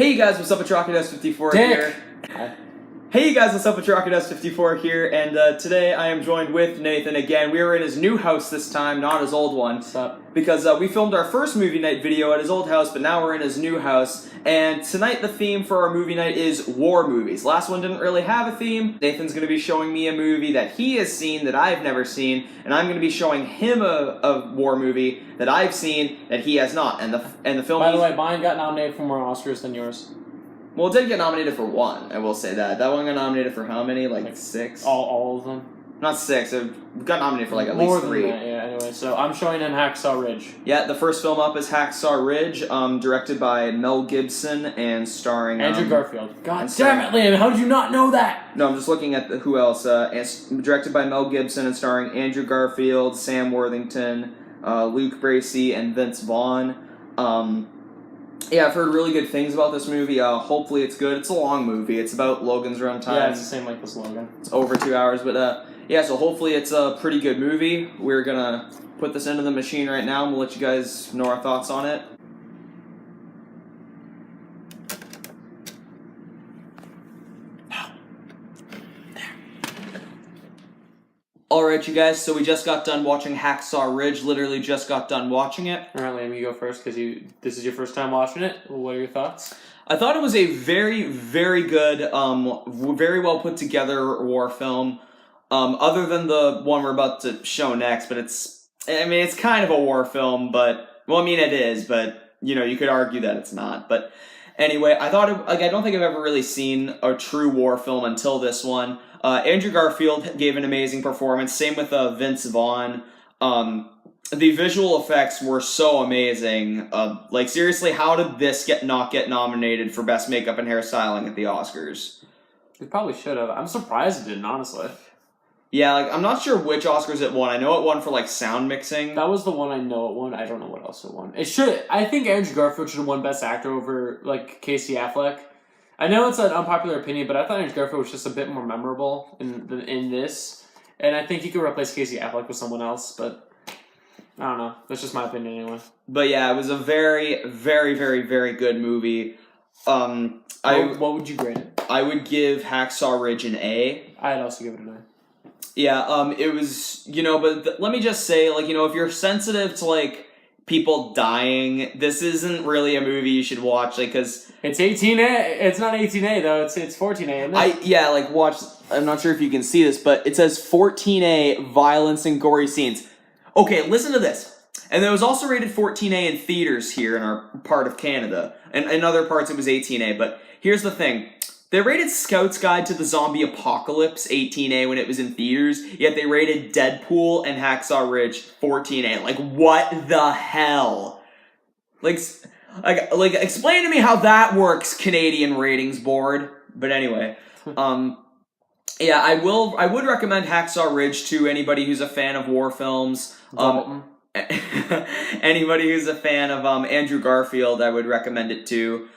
Hey you guys, what's up? It's RocketS54 Dick. here. Hey you guys, what's up? It's RocketS54 here, and today I am joined with Nathan again. We are in his new house this time, not his old one. What's up? Because we filmed our first movie night video at his old house, but now we're in his new house. And tonight the theme for our movie night is war movies. Last one didn't really have a theme. Nathan's going to be showing me a movie that he has seen that I've never seen, and I'm going to be showing him a war movie that I've seen that he has not. And the film. By the way, mine got nominated for more Oscars than yours. Well, it did get nominated for one, I will say that. That one got nominated for how many? Like 6? All of them? Not 6. It got nominated for like at More least 3. than that, yeah, anyway. So I'm showing him Hacksaw Ridge. Yeah, the first film up is Hacksaw Ridge, directed by Mel Gibson and starring... Andrew Garfield. God damn it, Liam, how did you not know that? No, I'm just looking at who else. Directed by Mel Gibson and starring Andrew Garfield, Sam Worthington, Luke Bracey, and Vince Vaughn. Yeah, I've heard really good things about this movie. Hopefully it's good. It's a long movie. It's about Logan's runtime. Yeah, it's the same like this Logan. It's over 2 hours, but yeah, so hopefully it's a pretty good movie. We're gonna put this into the machine right now, and we'll let you guys know our thoughts on it. Alright, you guys, so we just got done watching Hacksaw Ridge. Literally just got done watching it. Alright, Liam, you go first, because this is your first time watching it. What are your thoughts? I thought it was a very, very good, very well put together war film. Other than the one we're about to show next, but it's kind of a war film, but, well, I mean, it is, but, you know, you could argue that it's not. But anyway, I thought, I don't think I've ever really seen a true war film until this one. Andrew Garfield gave an amazing performance, same with Vince Vaughn. The visual effects were so amazing. Like, seriously, how did this not get nominated for Best Makeup and Hairstyling at the Oscars? It probably should have. I'm surprised it didn't, honestly. Yeah, like, I'm not sure which Oscars it won. I know it won for, like, sound mixing. That was the one I know it won. I don't know what else it won. It should. I think Andrew Garfield should have won Best Actor over, like, Casey Affleck. I know it's an unpopular opinion, but I thought Andrew Garfield was just a bit more memorable in this. And I think he could replace Casey Affleck with someone else, but I don't know. That's just my opinion anyway. But yeah, it was a very, very, very, very good movie. What would you grade it? I would give Hacksaw Ridge an A. I'd also give it an A. Yeah, it was, you know, but let me just say, like, you know, if you're sensitive to, like, people dying, this isn't really a movie you should watch, like, because... It's 18A. It's not 18A, though. It's 14A, isn't it? Yeah, like, watch... I'm not sure if you can see this, but it says 14A, violence and gory scenes. Okay, listen to this. And it was also rated 14A in theaters here in our part of Canada. And in other parts it was 18A, but here's the thing. They rated Scout's Guide to the Zombie Apocalypse 18A when it was in theaters, yet they rated Deadpool and Hacksaw Ridge 14A. Like, what the hell? Like, explain to me how that works, Canadian Ratings Board. But anyway, yeah, I would recommend Hacksaw Ridge to anybody who's a fan of war films. Anybody who's a fan of Andrew Garfield, I would recommend it to.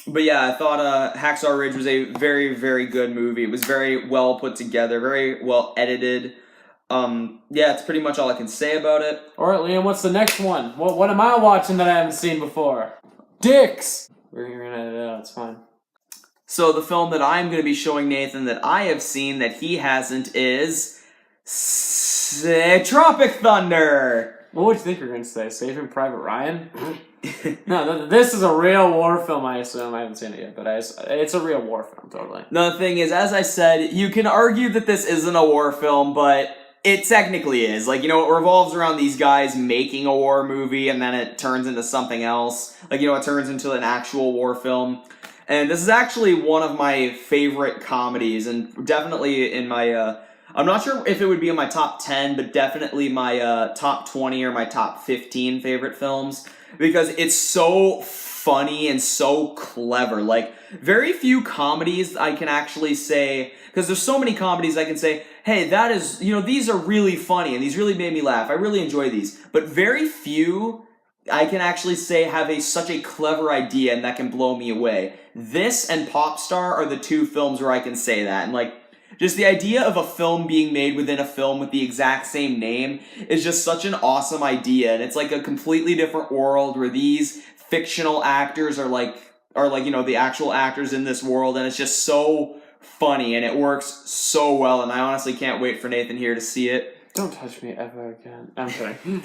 But yeah, I thought Hacksaw Ridge was a very, very good movie. It was very well put together, very well edited. Yeah, it's pretty much all I can say about it. Alright, Liam, what's the next one? What am I watching that I haven't seen before? Dicks! We're gonna edit it out, it's fine. So the film that I'm going to be showing Nathan that I have seen that he hasn't is... Tropic Thunder! What would you think you were going to say? Saving Private Ryan? No, this is a real war film, I assume. I haven't seen it yet, but it's a real war film, totally. No, the thing is, as I said, you can argue that this isn't a war film, but it technically is. Like, you know, it revolves around these guys making a war movie, and then it turns into something else. Like, you know, it turns into an actual war film. And this is actually one of my favorite comedies, and definitely in my, I'm not sure if it would be in my top 10, but definitely my top 20 or my top 15 favorite films. Because it's so funny and so clever. Like, very few comedies I can actually say, because there's so many comedies I can say, hey, that is, you know, these are really funny and these really made me laugh. I really enjoy these. But very few I can actually say have such a clever idea and that can blow me away. This and Popstar are the two films where I can say that. And like, just the idea of a film being made within a film with the exact same name is just such an awesome idea. And it's like a completely different world where these fictional actors are like are like, the actual actors in this world, and it's just so funny and it works so well, and I honestly can't wait for Nathan here to see it. Don't touch me ever again. I'm kidding.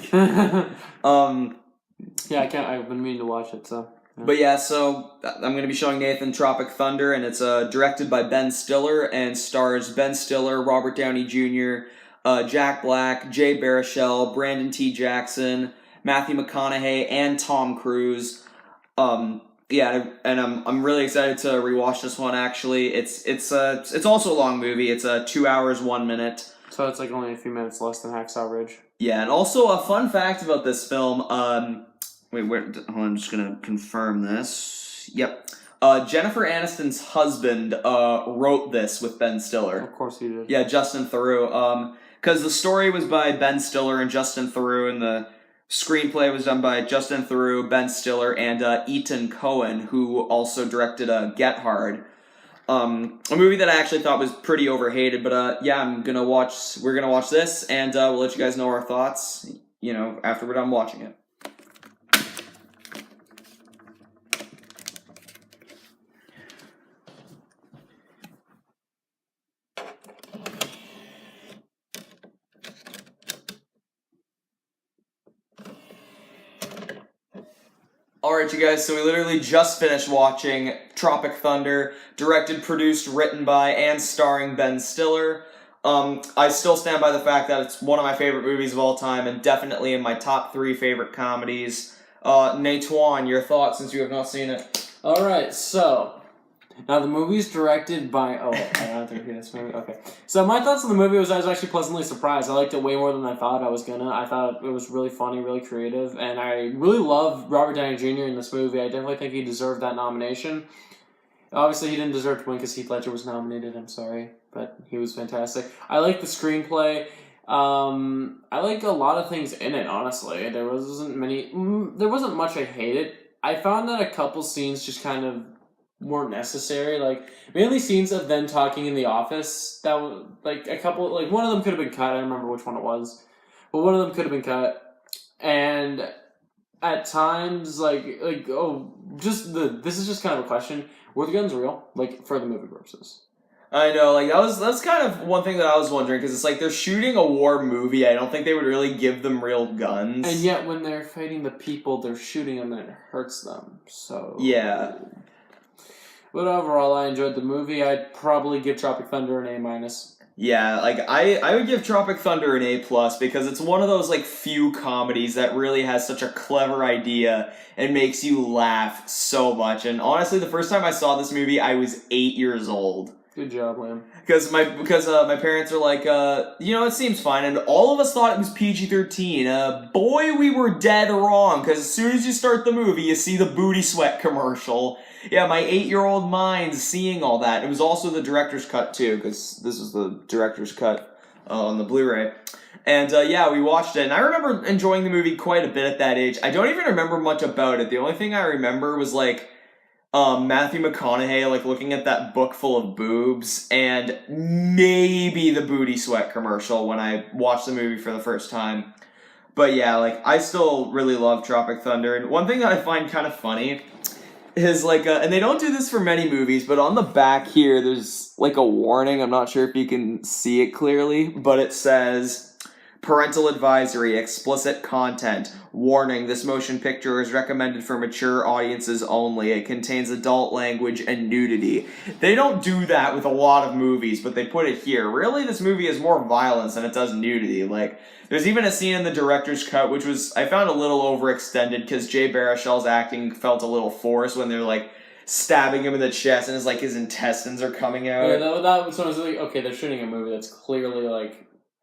Yeah, I can't. I've been meaning to watch it, so. Yeah. But yeah, so I'm going to be showing Nathan Tropic Thunder, and it's directed by Ben Stiller and stars Ben Stiller, Robert Downey Jr., Jack Black, Jay Baruchel, Brandon T. Jackson, Matthew McConaughey, and Tom Cruise. Yeah, and I'm really excited to rewatch this one. Actually, it's also a long movie. It's 2 hours 1 minute. So it's like only a few minutes less than Hacksaw Ridge. Yeah, and also a fun fact about this film. Wait, hold on, I'm just gonna confirm this. Yep. Jennifer Aniston's husband wrote this with Ben Stiller. Of course he did. Yeah, Justin Theroux. Because the story was by Ben Stiller and Justin Theroux, and the screenplay was done by Justin Theroux, Ben Stiller, and Ethan Cohen, who also directed Get Hard. A movie that I actually thought was pretty overhated, but yeah, we're gonna watch this, and we'll let you guys know our thoughts, after we're done watching it. Alright, you guys, so we literally just finished watching Tropic Thunder, directed, produced, written by, and starring Ben Stiller. I still stand by the fact that it's one of my favorite movies of all time, and definitely in my top 3 favorite comedies. Natwan, your thoughts, since you have not seen it? Alright, so... Now, the movie's directed by... Oh, I don't have to repeat this movie? Okay. So, my thoughts on the movie was I was actually pleasantly surprised. I liked it way more than I thought I was gonna. I thought it was really funny, really creative, and I really love Robert Downey Jr. in this movie. I definitely think he deserved that nomination. Obviously, he didn't deserve to win because Heath Ledger was nominated, I'm sorry, but he was fantastic. I like the screenplay. I like a lot of things in it, honestly. There wasn't much I hated. I found that a couple scenes just kind of weren't necessary, like mainly scenes of them talking in the office. That was like a couple, like one of them could have been cut. I don't remember which one it was, but one of them could have been cut. And at times, this is just kind of a question: were the guns real, like for the movie purposes? I know, that's kind of one thing that I was wondering, because it's like they're shooting a war movie. I don't think they would really give them real guns. And yet, when they're fighting the people, they're shooting them and it hurts them. So yeah. But overall, I enjoyed the movie. I'd probably give Tropic Thunder an A-. Yeah, I would give Tropic Thunder an A+, because it's one of those, few comedies that really has such a clever idea and makes you laugh so much. And honestly, the first time I saw this movie, I was 8 years old. Good job, Liam. Because my parents are like, it seems fine, and all of us thought it was PG-13. Boy, we were dead wrong, because as soon as you start the movie, you see the booty sweat commercial. Yeah, my 8-year-old mind seeing all that. It was also the director's cut, too, because this is the director's cut on the Blu-ray. And, we watched it, and I remember enjoying the movie quite a bit at that age. I don't even remember much about it. The only thing I remember was, Matthew McConaughey, looking at that book full of boobs, and maybe the booty sweat commercial when I watched the movie for the first time. But yeah, I still really love Tropic Thunder, and one thing that I find kind of funny is, and they don't do this for many movies, but on the back here, there's, a warning. I'm not sure if you can see it clearly, but it says, parental advisory, explicit content, warning, this motion picture is recommended for mature audiences only. It contains adult language and nudity. They don't do that with a lot of movies, but they put it here. Really, this movie has more violence than it does nudity. There's even a scene in the director's cut, which I found a little overextended, because Jay Baruchel's acting felt a little forced when they're, stabbing him in the chest, and his intestines are coming out. Yeah, that was when I was like, okay, they're shooting a movie that's clearly,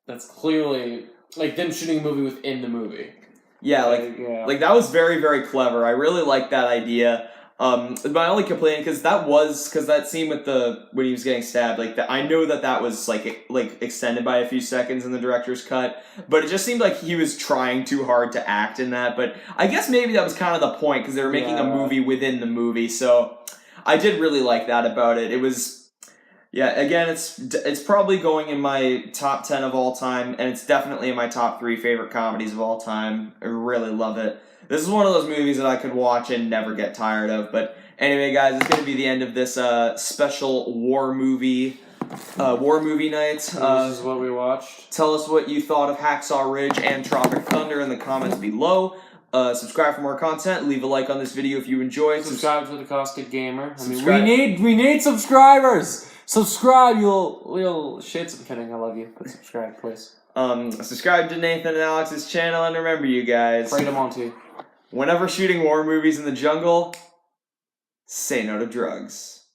them shooting a movie within the movie. Yeah, that was very, very clever. I really liked that idea. My only complaint, because that scene with when he was getting stabbed, I know that was extended by a few seconds in the director's cut, but it just seemed like he was trying too hard to act in that. But I guess maybe that was kind of the point, because they were making a movie within the movie. So I did really like that about it. It was, again, it's probably going in my top 10 of all time, and it's definitely in my top 3 favorite comedies of all time. I really love it. This is one of those movies that I could watch and never get tired of, but Anyway, guys, it's going to be the end of this special war movie night. This is what we watched. Tell us what you thought of Hacksaw Ridge and Tropic Thunder in the comments below. Subscribe for more content. Leave a like on this video if you enjoyed. Subscribe to the Caustic Gamer. Subscribe. We need subscribers. Subscribe. You'll shit. I'm kidding. I love you. But subscribe, please. Subscribe to Nathan and Alex's channel, and remember, you guys. Freedom on too. Whenever shooting war movies in the jungle, say no to drugs.